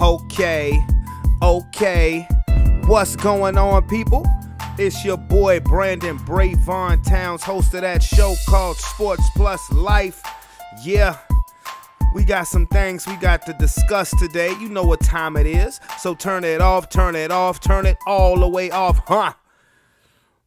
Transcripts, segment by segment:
Okay, what's going on, people? It's your boy Brandon Brevon Towns, host of that show called Sports Plus Life. Yeah, we got some things we got to discuss today. You know what time it is, so turn it off, turn it all the way off, huh?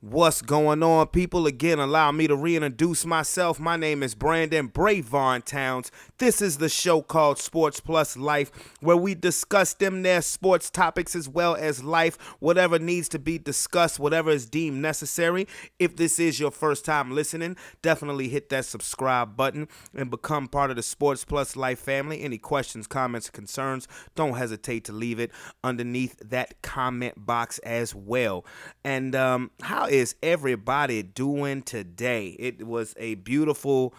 What's going on, people? Again, allow me to reintroduce myself. My name is Brandon Brevon Towns. This is the show called Sports Plus Life, where we discuss them their sports topics as well as life, whatever needs to be discussed, whatever is deemed necessary. If this is your first time listening, definitely hit that subscribe button and become part of the Sports Plus Life family. Any questions, comments, or concerns, don't hesitate to leave it underneath that comment box as well. And how is everybody doing today? It was a beautiful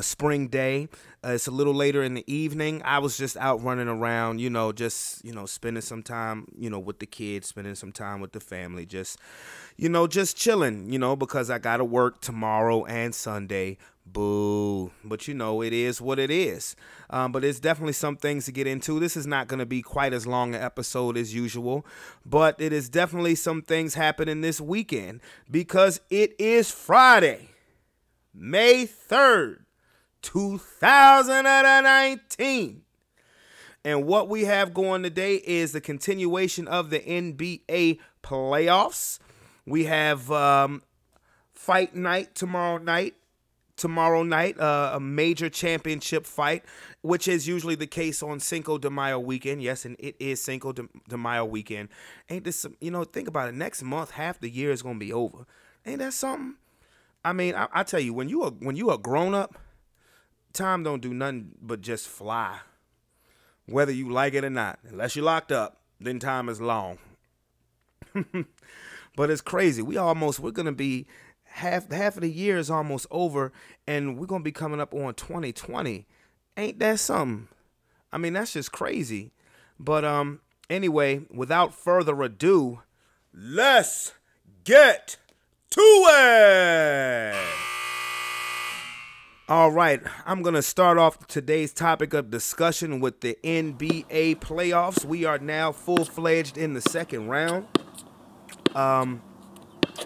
spring day. It's a little later in the evening. I was just out running around, just spending some time, with the kids, spending some time with the family, just chilling, because I got to work tomorrow and Sunday. Boo. But it is what it is. But it's definitely some things to get into. This is not going to be quite as long an episode as usual, but it is definitely some things happening this weekend because it is Friday, May 3rd, 2019. And what we have going today is the continuation of the NBA playoffs. We have fight night tomorrow night, a major championship fight, which is usually the case on Cinco de Mayo weekend. Yes, and it is Cinco de Mayo weekend. Ain't this, think about it. Next month, half the year is going to be over. Ain't that something? I mean, I tell you, when you a grown up, time don't do nothing but just fly, whether you like it or not. Unless you're locked up, then time is long. But it's crazy. We're going to be half of the year is almost over, and we're going to be coming up on 2020. Ain't that something? I mean, that's just crazy. But anyway, without further ado, let's get to it. All right, I'm going to start off today's topic of discussion with the NBA playoffs. We are now full-fledged in the second round.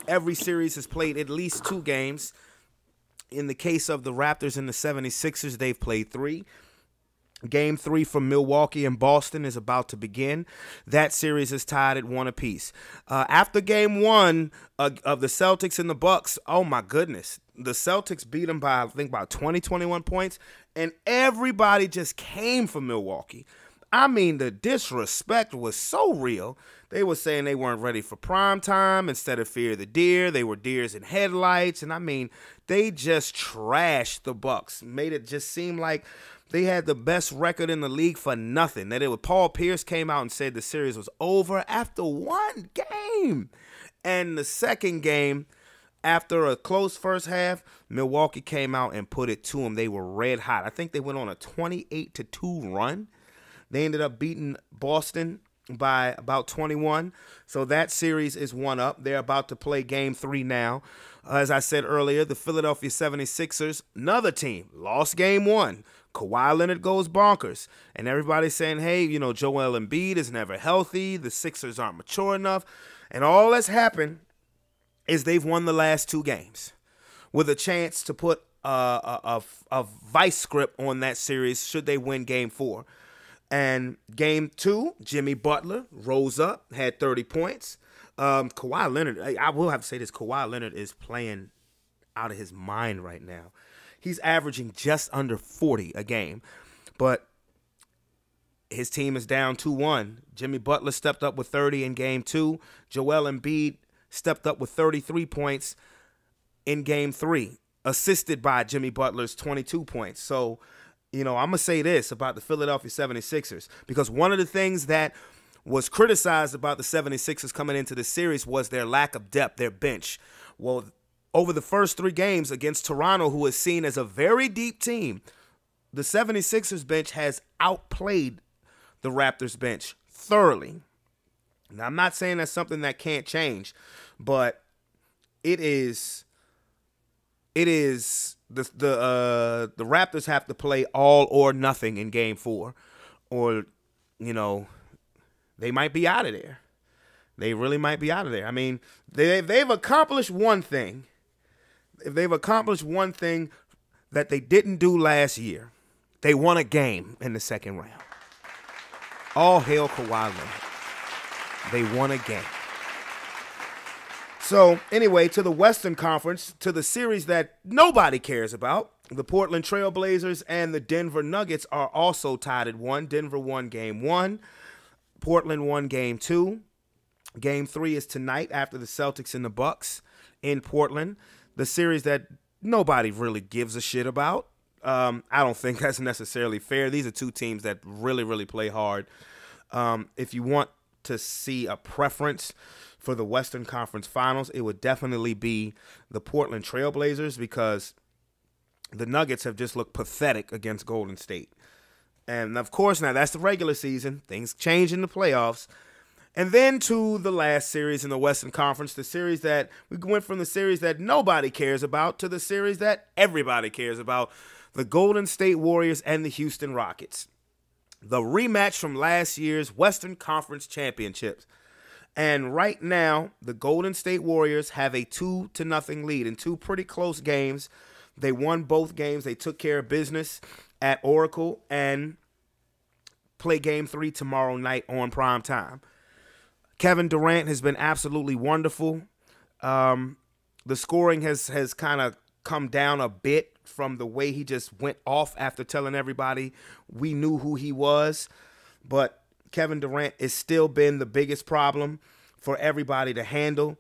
Every series has played at least 2 games. In the case of the Raptors and the 76ers, they've played 3. Game 3 from Milwaukee and Boston is about to begin. That series is tied at 1 apiece. After game 1 of the Celtics and the Bucks, oh my goodness, the Celtics beat them by, I think, about 20, 21 points, and everybody just came for Milwaukee. I mean, the disrespect was so real. They were saying they weren't ready for prime time. Instead of Fear the Deer, they were deers in headlights. And I mean, they just trashed the Bucks. Made it just seem like they had the best record in the league for nothing. Paul Pierce came out and said the series was over after 1 game. And the second game, after a close first half, Milwaukee came out and put it to them. They were red hot. I think they went on a 28-2 run. They ended up beating Boston by about 21. So that series is 1 up. They're about to play game 3 now. As I said earlier, the Philadelphia 76ers, another team, lost game 1. Kawhi Leonard goes bonkers. And everybody's saying, hey, Joel Embiid is never healthy. The Sixers aren't mature enough. And all that's happened is they've won the last 2 games with a chance to put a vice script on that series should they win game 4. And game 2, Jimmy Butler rose up, had 30 points. Kawhi Leonard, I will have to say this, Kawhi Leonard is playing out of his mind right now. He's averaging just under 40 a game. But his team is down 2-1. Jimmy Butler stepped up with 30 in game 2. Joel Embiid stepped up with 33 points in game 3, assisted by Jimmy Butler's 22 points. So, I'm going to say this about the Philadelphia 76ers, because one of the things that was criticized about the 76ers coming into the series was their lack of depth, their bench. Well, over the first 3 games against Toronto, who is seen as a very deep team, the 76ers bench has outplayed the Raptors bench thoroughly. Now, I'm not saying that's something that can't change, but it is the Raptors have to play all or nothing in game 4, or you know, they might be out of there. They really might be out of there. I mean, they've accomplished one thing. If they've accomplished one thing that they didn't do last year, they won a game in the second round. All hail Kawhi Leonard. They won a game. So, anyway, to the Western Conference, to the series that nobody cares about, the Portland Trail Blazers and the Denver Nuggets are also tied at 1. Denver won Game 1. Portland won Game 2. Game 3 is tonight after the Celtics and the Bucks in Portland. The series that nobody really gives a shit about. I don't think that's necessarily fair. These are two teams that really, really play hard. If you want to see a preference for the Western Conference Finals, it would definitely be the Portland Trail Blazers, because the Nuggets have just looked pathetic against Golden State. And, of course, now that's the regular season. Things change in the playoffs. And then to the last series in the Western Conference, the series that we went from the series that nobody cares about to the series that everybody cares about, the Golden State Warriors and the Houston Rockets. The rematch from last year's Western Conference Championships. And right now, the Golden State Warriors have a 2-0 lead in two pretty close games. They won both games. They took care of business at Oracle and play Game 3 tomorrow night on prime time. Kevin Durant has been absolutely wonderful. The scoring has kind of come down a bit from the way he just went off after telling everybody we knew who he was. But Kevin Durant has still been the biggest problem for everybody to handle.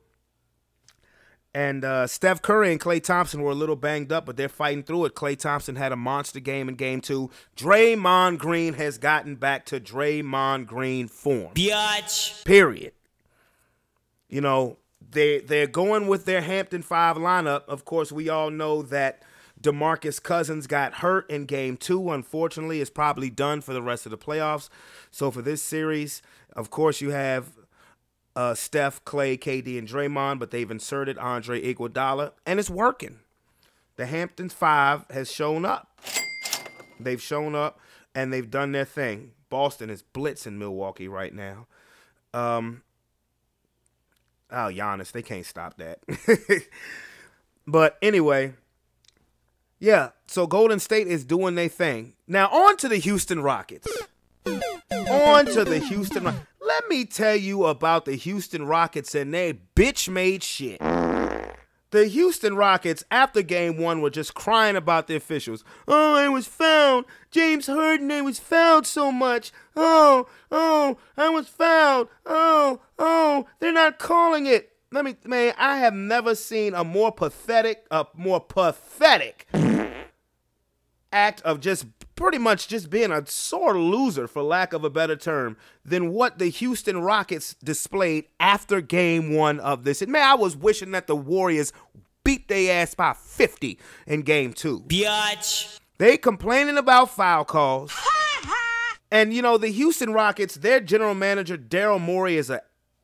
And Steph Curry and Klay Thompson were a little banged up, but they're fighting through it. Klay Thompson had a monster game in Game 2. Draymond Green has gotten back to Draymond Green form. Biatch. Period. You know, they're going with their Hampton 5 lineup. Of course, we all know that DeMarcus Cousins got hurt in Game 2. Unfortunately, is probably done for the rest of the playoffs. So for this series, of course, you have Steph, Klay, KD, and Draymond, but they've inserted Andre Iguodala, and it's working. The Hampton 5 has shown up. They've shown up, and they've done their thing. Boston is blitzing Milwaukee right now. Giannis, they can't stop that. But anyway, yeah, so Golden State is doing their thing. Now, on to the Houston Rockets. On to the Houston Rockets. Let me tell you about the Houston Rockets and their bitch-made shit. The Houston Rockets, after Game 1, were just crying about the officials. Oh, I was fouled. James Harden, I was fouled so much. Oh, I was fouled. Oh, they're not calling it. Man, I have never seen a more pathetic act of just pretty much just being a sore loser, for lack of a better term, than what the Houston Rockets displayed after Game 1 of this. And man, I was wishing that the Warriors beat their ass by 50 in Game 2. Biatch. They complaining about foul calls. And, you know, the Houston Rockets, their general manager, Daryl Morey, is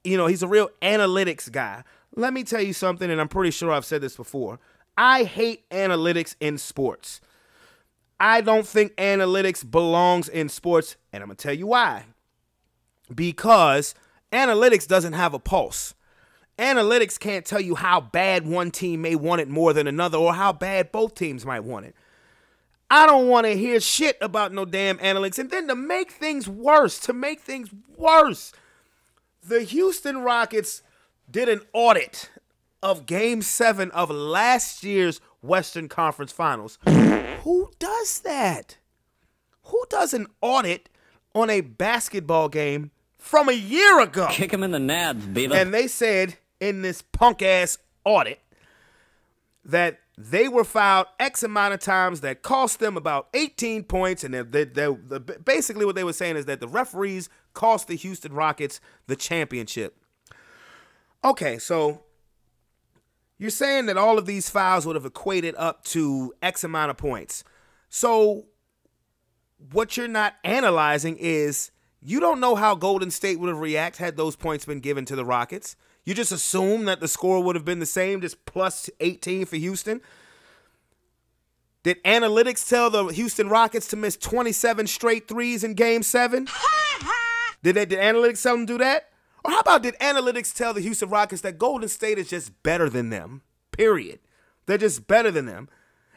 he's a real analytics guy. Let me tell you something, and I'm pretty sure I've said this before. I hate analytics in sports. I don't think analytics belongs in sports, and I'm going to tell you why. Because analytics doesn't have a pulse. Analytics can't tell you how bad one team may want it more than another, or how bad both teams might want it. I don't want to hear shit about no damn analytics. And then to make things worse, the Houston Rockets did an audit of Game 7 of last year's Western Conference Finals. Who does that? Who does an audit on a basketball game from a year ago? Kick him in the nads, baby. And they said in this punk-ass audit that they were fouled X amount of times that cost them about 18 points. And basically what they were saying is that the referees cost the Houston Rockets the championship. Okay, so you're saying that all of these fouls would have equated up to X amount of points. So what you're not analyzing is you don't know how Golden State would have reacted had those points been given to the Rockets. You just assume that the score would have been the same, just plus 18 for Houston. Did analytics tell the Houston Rockets to miss 27 straight threes in Game 7? Did analytics tell them to do that? Or how about did analytics tell the Houston Rockets that Golden State is just better than them? Period. They're just better than them.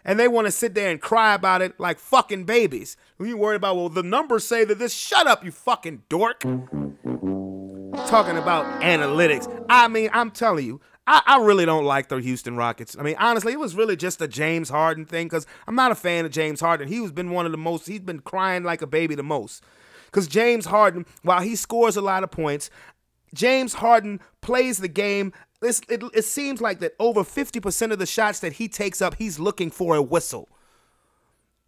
And they want to sit there and cry about it like fucking babies. When you worried about, well, the numbers say that this, shut up, you fucking dork. Talking about analytics. I mean, I'm telling you, I really don't like the Houston Rockets. I mean, honestly, it was really just a James Harden thing because I'm not a fan of James Harden. He's been one of the most, he's been crying like a baby the most. Because James Harden, while he scores a lot of points, James Harden plays the game. It seems like that over 50% of the shots that he takes up, he's looking for a whistle.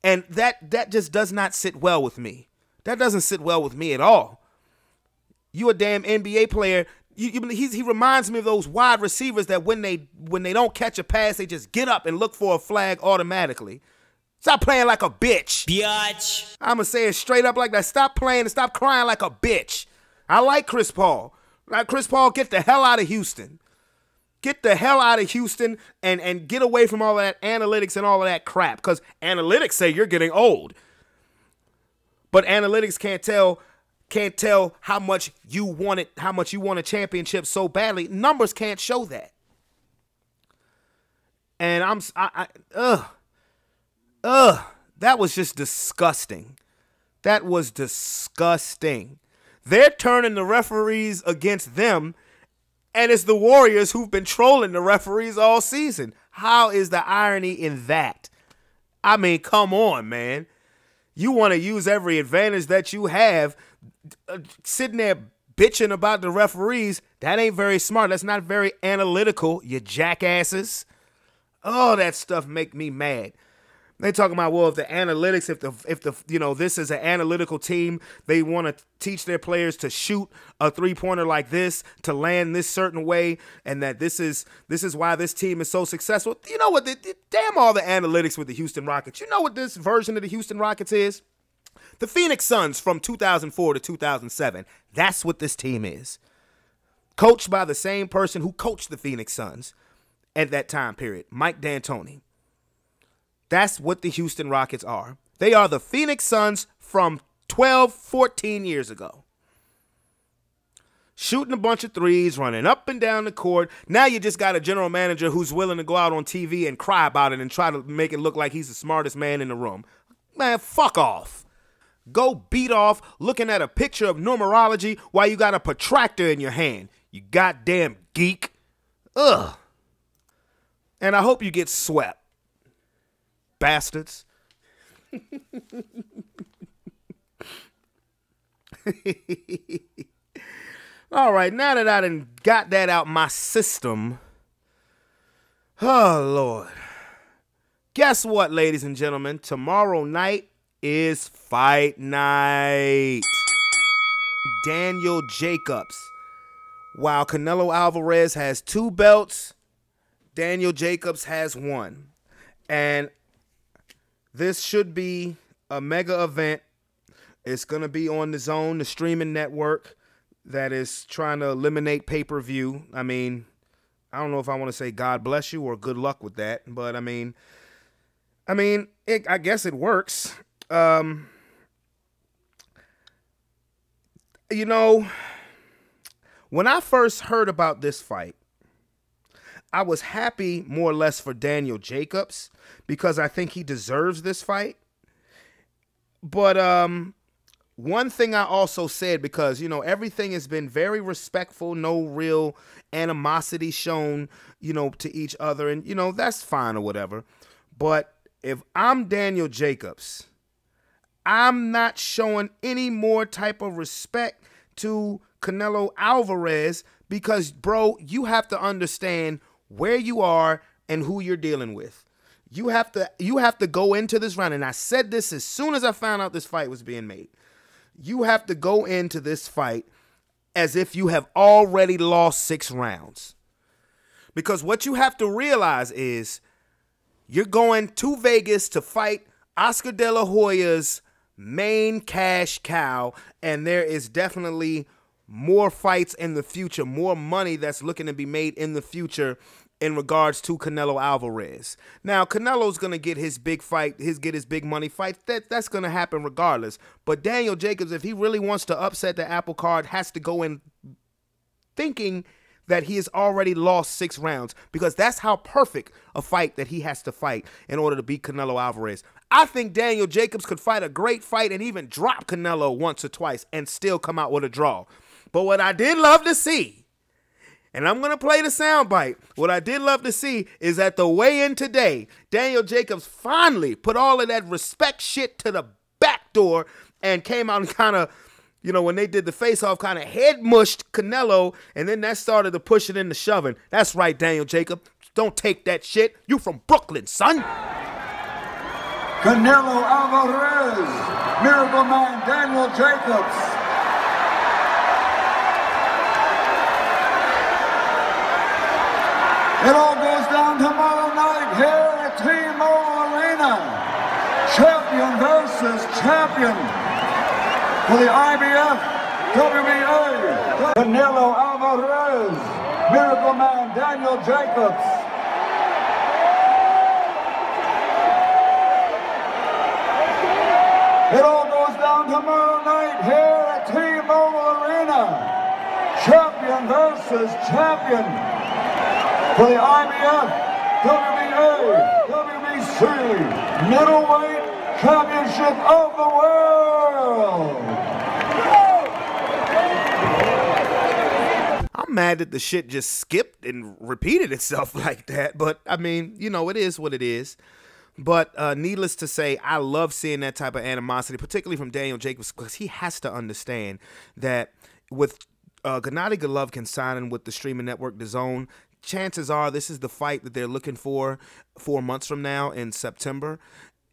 And that just does not sit well with me. That doesn't sit well with me at all. You a damn NBA player. He reminds me of those wide receivers that when they don't catch a pass, they just get up and look for a flag automatically. Stop playing like a bitch. Biatch. I'm going to say it straight up like that. Stop playing and stop crying like a bitch. I like Chris Paul. Like Chris Paul, get the hell out of Houston. Get the hell out of Houston and get away from all of that analytics and all of that crap. Because analytics say you're getting old. But analytics can't tell how much you want it, how much you want a championship so badly. Numbers can't show that. And that was just disgusting. That was disgusting. They're turning the referees against them, and it's the Warriors who've been trolling the referees all season. How is the irony in that? I mean, come on, man. You want to use every advantage that you have, sitting there bitching about the referees. That ain't very smart. That's not very analytical, you jackasses. Oh, that stuff make me mad. They talking about, well, if the analytics, if the this is an analytical team, they want to teach their players to shoot a three-pointer like this, to land this certain way, and that this is why this team is so successful. You know what? Damn all the analytics with the Houston Rockets. You know what this version of the Houston Rockets is? The Phoenix Suns from 2004 to 2007. That's what this team is. Coached by the same person who coached the Phoenix Suns at that time period, Mike D'Antoni. That's what the Houston Rockets are. They are the Phoenix Suns from 12, 14 years ago. Shooting a bunch of threes, running up and down the court. Now you just got a general manager who's willing to go out on TV and cry about it and try to make it look like he's the smartest man in the room. Man, fuck off. Go beat off looking at a picture of numerology while you got a protractor in your hand. You goddamn geek. Ugh. And I hope you get swept. Bastards. All right, now that I done got that out my system, oh, Lord. Guess what, ladies and gentlemen? Tomorrow night is fight night. Daniel Jacobs. While Canelo Alvarez has 2 belts, Daniel Jacobs has 1. And this should be a mega event. It's going to be on the Zone, the streaming network that is trying to eliminate pay-per-view. I mean, I don't know if I want to say God bless you or good luck with that, but I mean, I guess it works. You know, when I first heard about this fight, I was happy more or less for Daniel Jacobs because I think he deserves this fight. But one thing I also said, because, you know, everything has been very respectful, no real animosity shown, you know, to each other. And, you know, that's fine or whatever. But if I'm Daniel Jacobs, I'm not showing any more type of respect to Canelo Alvarez because, bro, you have to understand where you are and who you're dealing with. You have to go into this round, and I said this as soon as I found out this fight was being made. You have to go into this fight as if you have already lost 6 rounds. Because what you have to realize is you're going to Vegas to fight Oscar De La Hoya's main cash cow, and there is definitely more fights in the future, more money that's looking to be made in the future in regards to Canelo Alvarez. Now, Canelo's going to get his big fight, his big money fight. That's going to happen regardless. But Daniel Jacobs, if he really wants to upset the apple cart, has to go in thinking that he has already lost 6 rounds, because that's how perfect a fight that he has to fight in order to beat Canelo Alvarez. I think Daniel Jacobs could fight a great fight and even drop Canelo once or twice and still come out with a draw. But what I did love to see, and I'm going to play the soundbite, what I did love to see is at the weigh-in today, Daniel Jacobs finally put all of that respect shit to the back door and came out and kind of, you know, when they did the face-off, kind of head-mushed Canelo, and then that started to push it into shoving. That's right, Daniel Jacobs. Don't take that shit. You from Brooklyn, son. Canelo Alvarez, Miracle Man Daniel Jacobs. It all goes down tomorrow night here at T-Mobile Arena. Champion versus champion for the IBF WBA. Canelo Alvarez, Miracle Man Daniel Jacobs. It all goes down tomorrow night here at T-Mobile Arena. Champion versus champion for the IBF, WBA, WBC, middleweight championship of the world. I'm mad that the shit just skipped and repeated itself like that, but I mean, you know, it is what it is. But needless to say, I love seeing that type of animosity, particularly from Daniel Jacobs, because he has to understand that with Gennady Golovkin signing with the streaming network DAZN, chances are this is the fight that they're looking for 4 months from now in September,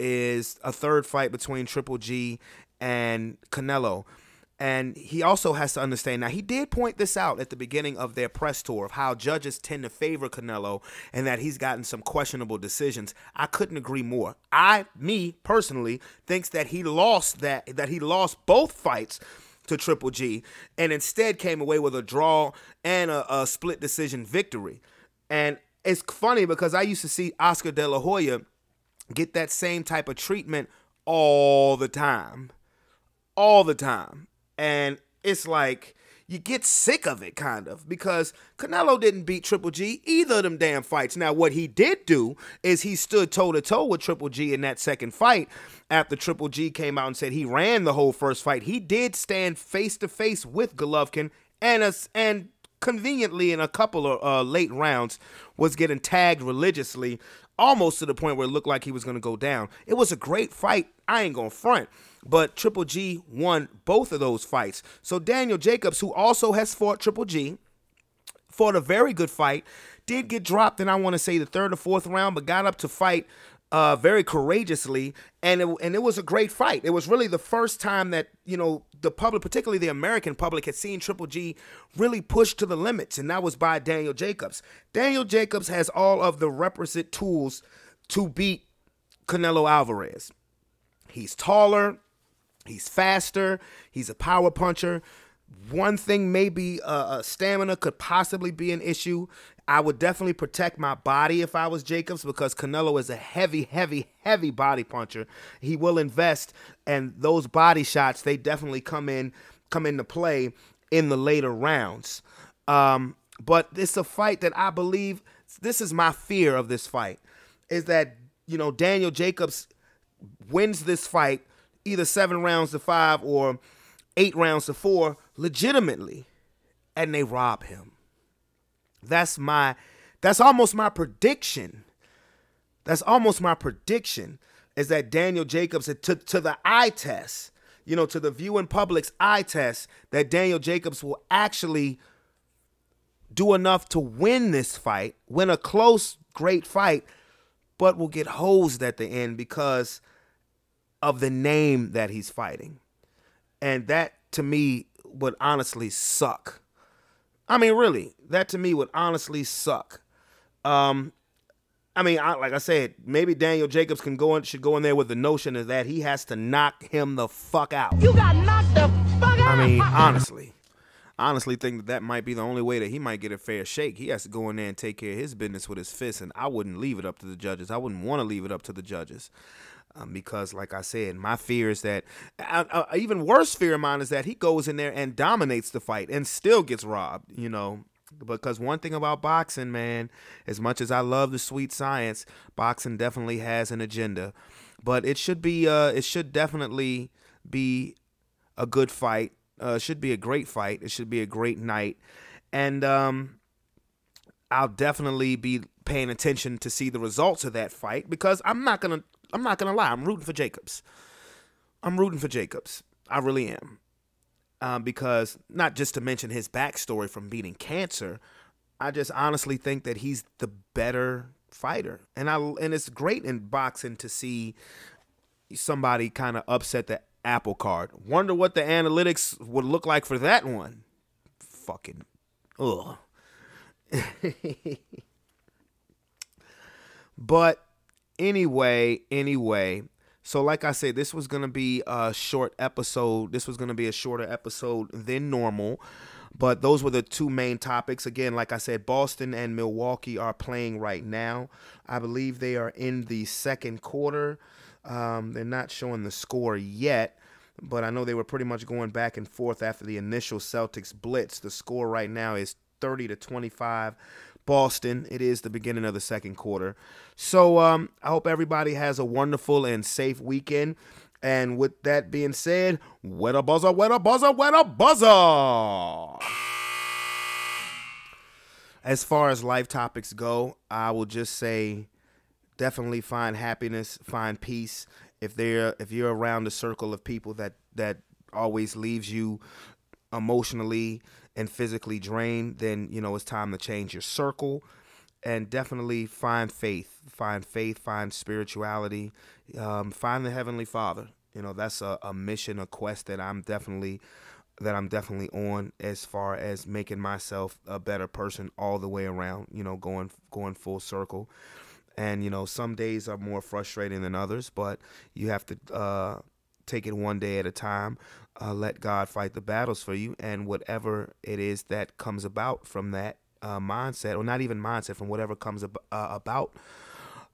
is a third fight between Triple G and Canelo. And he also has to understand, now he did point this out at the beginning of their press tour, of how judges tend to favor Canelo and that he's gotten some questionable decisions. I couldn't agree more. Me personally, thinks that he lost both fights to Triple G and instead came away with a draw and a split decision victory. And it's funny because I used to see Oscar De La Hoya get that same type of treatment all the time. And it's like, you get sick of it, kind of, because Canelo didn't beat Triple G either of them damn fights. Now, what he did do is he stood toe-to-toe with Triple G in that second fight. After Triple G came out and said he ran the whole first fight, he did stand face-to-face with Golovkin and conveniently in a couple of late rounds was getting tagged religiously, almost to the point where it looked like he was going to go down. It was a great fight. I ain't going to front. But Triple G won both of those fights. So Daniel Jacobs, who also has fought Triple G, fought a very good fight, did get dropped in, I want to say, the 3rd or 4th round, but got up to fight very courageously, and it was a great fight. It was really the first time that, you know, the public, particularly the American public, had seen Triple G really push to the limits, and that was by Daniel Jacobs. Daniel Jacobs has all of the requisite tools to beat Canelo Alvarez. He's taller. He's faster. He's a power puncher. One thing, maybe stamina could possibly be an issue. I would definitely protect my body if I was Jacobs, because Canelo is a heavy, heavy, heavy body puncher. He will invest, and those body shots, they definitely come into play in the later rounds. But it's a fight that I believe, this is my fear of this fight, is that, you know, Daniel Jacobs wins this fight either 7 rounds to 5 or 8 rounds to 4 legitimately, and they rob him. That's almost my prediction. That's almost my prediction, is that Daniel Jacobs, to the eye test, you know, to the viewing public's eye test, that Daniel Jacobs will actually do enough to win this fight, win a close, great fight, but will get hosed at the end because of the name that he's fighting. And that, to me, would honestly suck. I mean, really, that to me would honestly suck. I mean, like I said, maybe Daniel Jacobs should go in there with the notion of that he has to knock him the fuck out. You got knocked the fuck out. I mean, honestly. honestly think that that might be the only way that he might get a fair shake. He has to go in there and take care of his business with his fists, and I wouldn't leave it up to the judges. I wouldn't want to leave it up to the judges. Because, like I said, my fear is that even worse fear of mine is that he goes in there and dominates the fight and still gets robbed, Because one thing about boxing, man, as much as I love the sweet science, boxing definitely has an agenda. But it should definitely be a good fight. It should be a great fight. It should be a great night. And I'll definitely be paying attention to see the results of that fight, because I'm not gonna lie. I'm rooting for Jacobs. I really am. Because not just to mention his backstory from beating cancer, I just honestly think that he's the better fighter. And it's great in boxing to see somebody kind of upset the apple cart. Wonder what the analytics would look like for that one. Fucking ugh. But anyway, so like I said, this was going to be a short episode. This was going to be a shorter episode than normal. But those were the two main topics. Again, like I said, Boston and Milwaukee are playing right now. I believe they are in the second quarter. They're not showing the score yet, but I know they were pretty much going back and forth after the initial Celtics blitz. The score right now is 30-25 Boston. It is the beginning of the second quarter. So I hope everybody has a wonderful and safe weekend. And with that being said, weta buzzer, weta buzzer, weta buzzer. As far as life topics go, I will just say definitely find happiness, find peace. If you're around a circle of people that always leaves you emotionally and physically drained, then it's time to change your circle. And definitely find faith, find spirituality, find the Heavenly Father. That's a mission, a quest that I'm definitely on, as far as making myself a better person all the way around, going full circle. And, some days are more frustrating than others, but you have to take it one day at a time. Let God fight the battles for you, and whatever it is that comes about from that mindset, or not even mindset, from whatever comes about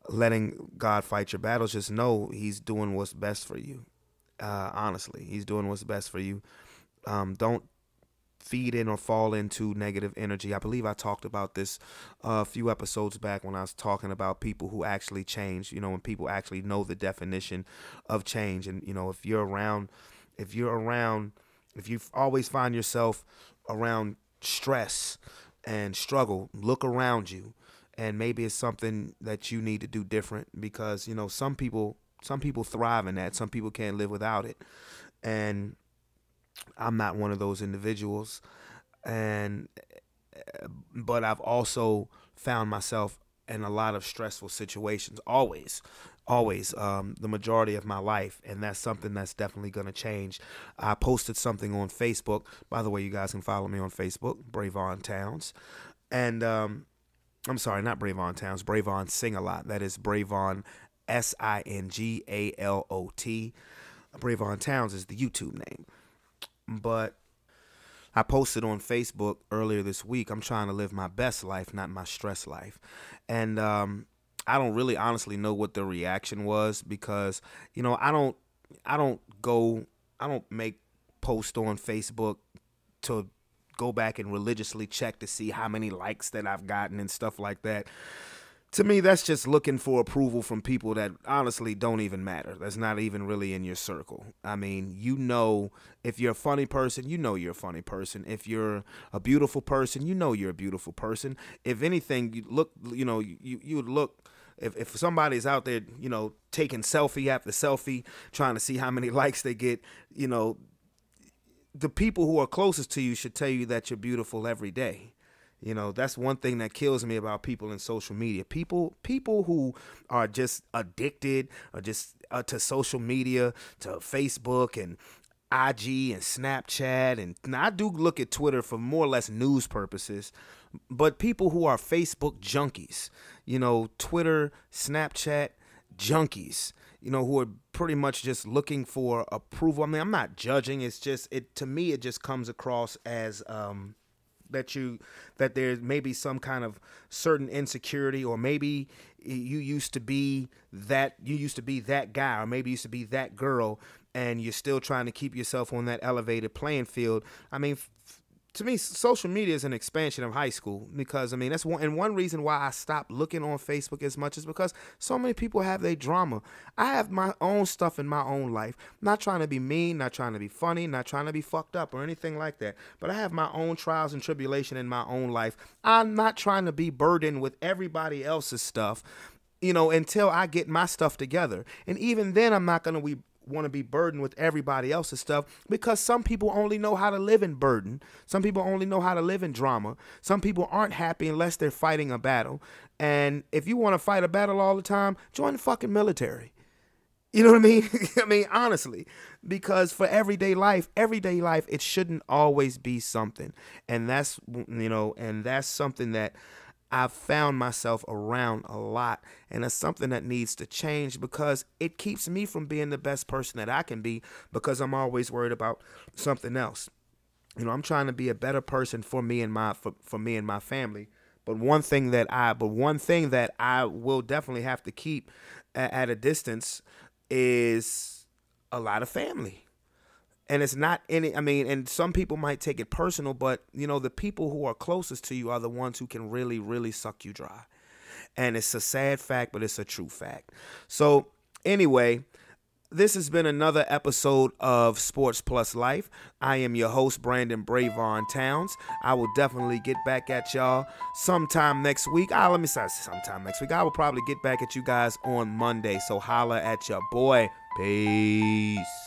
letting God fight your battles, just know He's doing what's best for you. Honestly, He's doing what's best for you. Don't feed in or fall into negative energy. I believe I talked about this a few episodes back when I was talking about people who actually change, when people actually know the definition of change. And, if you always find yourself around stress and struggle, look around you, and maybe it's something that you need to do different, because, some people thrive in that. Some people can't live without it. And I'm not one of those individuals, but I've also found myself in a lot of stressful situations, always, the majority of my life, and that's something that's definitely going to change. I posted something on Facebook. By the way, you guys can follow me on Facebook, Brevon Towns, and I'm sorry, not Brevon Towns, Brevon Sing-A-Lot. That is Brevon, Singalot. Brevon Towns is the YouTube name. But I posted on Facebook earlier this week, I'm trying to live my best life, not my stress life. And I don't really honestly know what the reaction was, because, I don't make posts on Facebook to go back and religiously check to see how many likes that I've gotten and stuff like that. To me, that's just looking for approval from people that honestly don't even matter. That's not even really in your circle. I mean, if you're a funny person, you're a funny person. If you're a beautiful person, you're a beautiful person. If anything, you would look, if somebody's out there, taking selfie after selfie, trying to see how many likes they get, the people who are closest to you should tell you that you're beautiful every day. That's one thing that kills me about people in social media. People who are just addicted or just to social media, to Facebook and IG and Snapchat. And now I do look at Twitter for more or less news purposes, but people who are Facebook junkies, Twitter, Snapchat junkies. who are pretty much just looking for approval. I mean, I'm not judging. It's just, to me, it just comes across as that there's maybe some kind of certain insecurity, or maybe you used to be that guy, or maybe you used to be that girl, and you're still trying to keep yourself on that elevated playing field. I mean, to me, social media is an expansion of high school, because I mean, that's one reason why I stopped looking on Facebook as much is because so many people have their drama. I have my own stuff in my own life. I'm not trying to be mean, not trying to be funny, not trying to be fucked up or anything like that. But I have my own trials and tribulation in my own life. I'm not trying to be burdened with everybody else's stuff, until I get my stuff together. And even then, I'm not going to want to be burdened with everybody else's stuff, because some people only know how to live in burden. Some people only know how to live in drama. Some people aren't happy unless they're fighting a battle. And if you want to fight a battle all the time, join the fucking military. You know what I mean? I mean, honestly, because for everyday life, it shouldn't always be something. And that's, and that's something that I've found myself around a lot, and it's something that needs to change, because it keeps me from being the best person that I can be, because I'm always worried about something else. I'm trying to be a better person for me and my family. But one thing that I will definitely have to keep at a distance is a lot of family. And it's not and some people might take it personal, but, the people who are closest to you are the ones who can really, really suck you dry. And it's a sad fact, but it's a true fact. So anyway, this has been another episode of Sports Plus Life. I am your host, Brandon Brevon Towns. I will definitely get back at y'all sometime next week. Let me say sometime next week. I will probably get back at you guys on Monday. So holla at your boy. Peace.